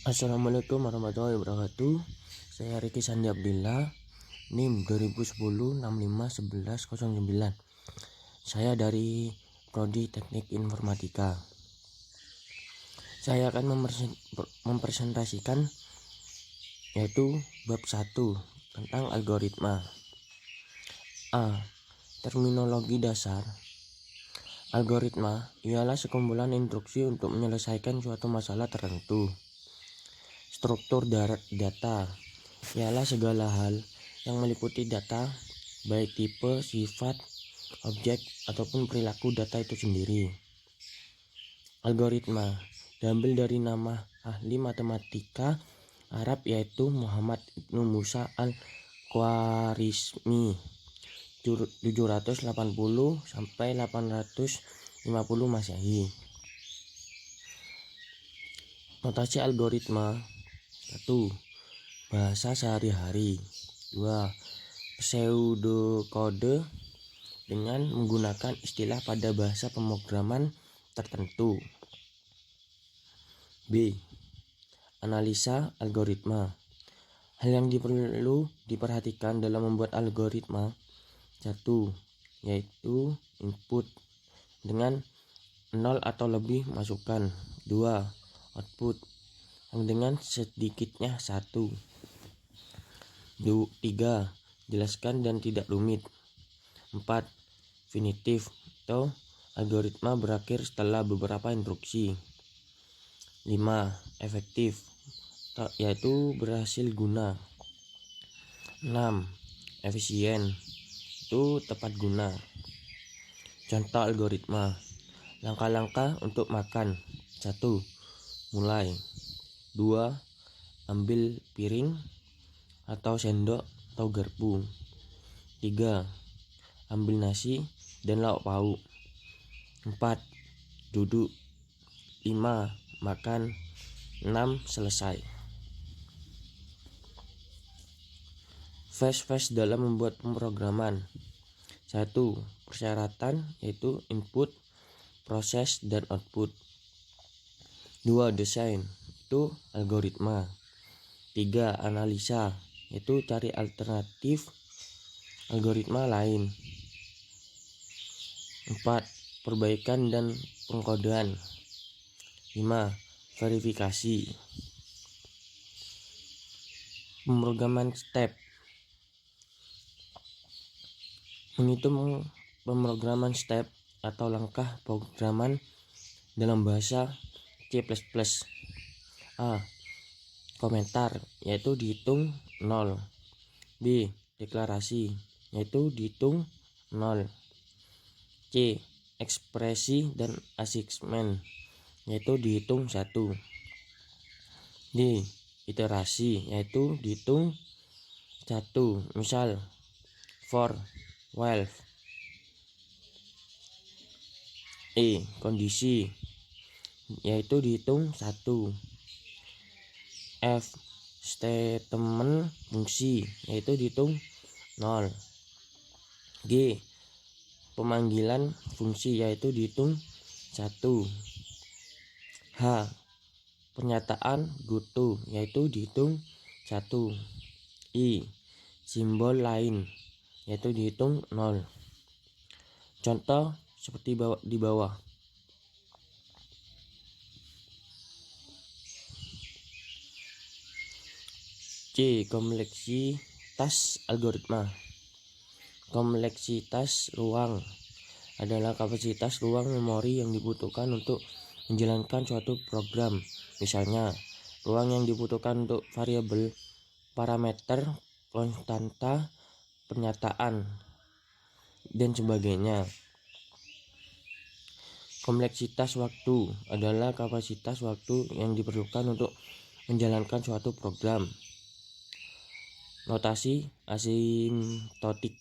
Assalamualaikum warahmatullahi wabarakatuh. Saya Riki Sandi Abdillah, NIM 2010 65 11 09. Saya dari Prodi Teknik Informatika. Saya akan mempresentasikan yaitu bab 1 tentang algoritma. A. Terminologi dasar. Algoritma ialah sekumpulan instruksi untuk menyelesaikan suatu masalah tertentu. Struktur data ialah segala hal yang meliputi data, baik tipe, sifat, objek, ataupun perilaku data itu sendiri. Algoritma diambil dari nama ahli matematika Arab yaitu Muhammad Ibnu Musa al-Khwarizmi 780 sampai 850 Masehi. Notasi algoritma: 1. Bahasa sehari-hari. 2. Pseudokode dengan menggunakan istilah pada bahasa pemrograman tertentu. B. Analisa algoritma. Hal yang perlu diperhatikan dalam membuat algoritma: 1. Yaitu input dengan 0 atau lebih masukan. 2. Output yang dengan sedikitnya 1. 3. Jelaskan dan tidak rumit. 4. Finitif atau algoritma berakhir setelah beberapa instruksi. 5. Efektif yaitu berhasil guna. 6. Efisien itu tepat guna. Contoh algoritma: langkah-langkah untuk makan. 1. Mulai. 2. Ambil piring atau sendok atau garpu. 3. Ambil nasi dan lauk pauk. 4. Duduk. 5. Makan. 6. Selesai. Fase-fase dalam membuat pemrograman. 1. Persyaratan yaitu input, proses, dan output. 2. Desain itu algoritma. 3. Analisa yaitu cari alternatif algoritma lain. 4. Perbaikan dan pengkodean. 5. Verifikasi. Pemrograman step. Menghitung pemrograman step atau langkah pemrograman dalam bahasa C++. A. Komentar yaitu dihitung 0. B. Deklarasi yaitu dihitung 0. C. Ekspresi dan assignment yaitu dihitung 1. D. Iterasi yaitu dihitung 1. Misal for, while. E. Kondisi yaitu dihitung 1. F. Statement fungsi yaitu dihitung 0. G. Pemanggilan fungsi yaitu dihitung 1. H. Pernyataan goto yaitu dihitung 1. I. Simbol lain yaitu dihitung 0. Contoh seperti di bawah. C. Kompleksitas algoritma. Kompleksitas ruang adalah kapasitas ruang memori yang dibutuhkan untuk menjalankan suatu program. Misalnya, ruang yang dibutuhkan untuk variabel, parameter, konstanta, pernyataan, dan sebagainya. Kompleksitas waktu adalah kapasitas waktu yang diperlukan untuk menjalankan suatu program. Notasi asimtotik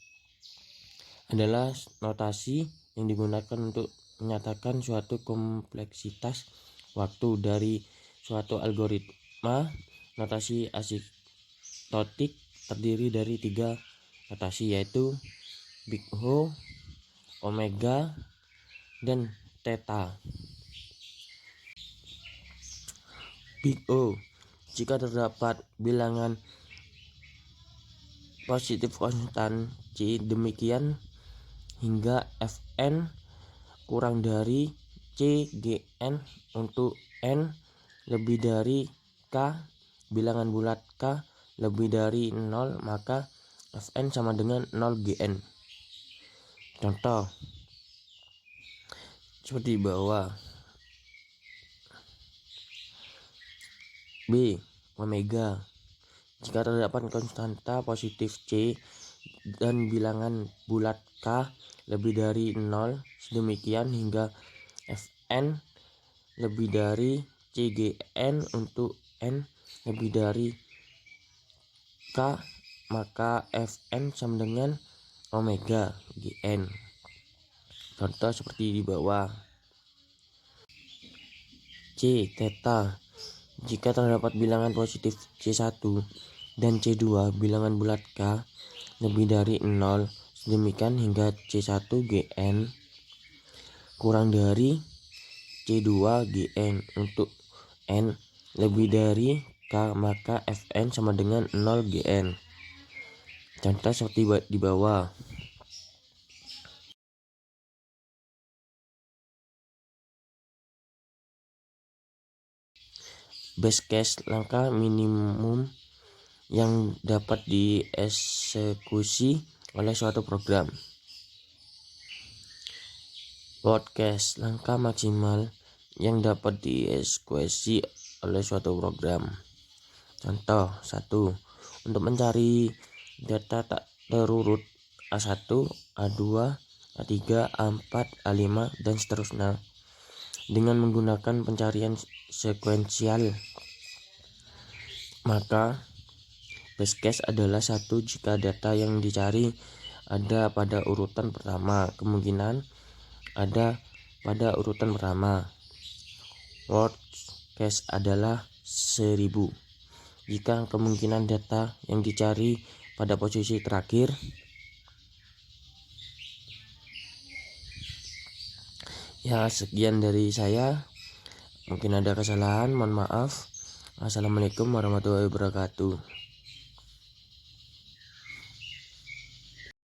adalah notasi yang digunakan untuk menyatakan suatu kompleksitas waktu dari suatu algoritma. Notasi asimtotik terdiri dari 3 notasi yaitu Big O, Omega, dan Theta. Big O jika terdapat bilangan positif konstan C demikian hingga Fn kurang dari CGN untuk N lebih dari K, bilangan bulat K lebih dari 0, maka Fn sama dengan 0 GN. Contoh seperti di bawah. B. Omega. Jika terdapat konstanta positif C dan bilangan bulat K lebih dari 0, sedemikian hingga Fn lebih dari CGN untuk N lebih dari K, maka Fn sama dengan omega Gn. Contoh seperti di bawah. C. Theta. Jika terdapat bilangan positif C1 dan C2 bilangan bulat K lebih dari 0, sedemikian hingga C1 Gn kurang dari C2 Gn untuk N lebih dari K, maka Fn sama dengan 0 Gn. Contoh seperti di bawah. Best case, langkah minimum yang dapat dieksekusi oleh suatu program. Worst case, langkah maksimal yang dapat dieksekusi oleh suatu program. Contoh 1. Untuk mencari data tak terurut A1, A2, A3, A4, A5, dan seterusnya dengan menggunakan pencarian sekuensial, maka best case adalah 1 jika data yang dicari ada pada urutan pertama, kemungkinan ada pada urutan pertama. Worst case adalah 1000 jika kemungkinan data yang dicari pada posisi terakhir. Ya, sekian dari saya. Mungkin ada kesalahan, mohon maaf. Assalamualaikum warahmatullahi wabarakatuh.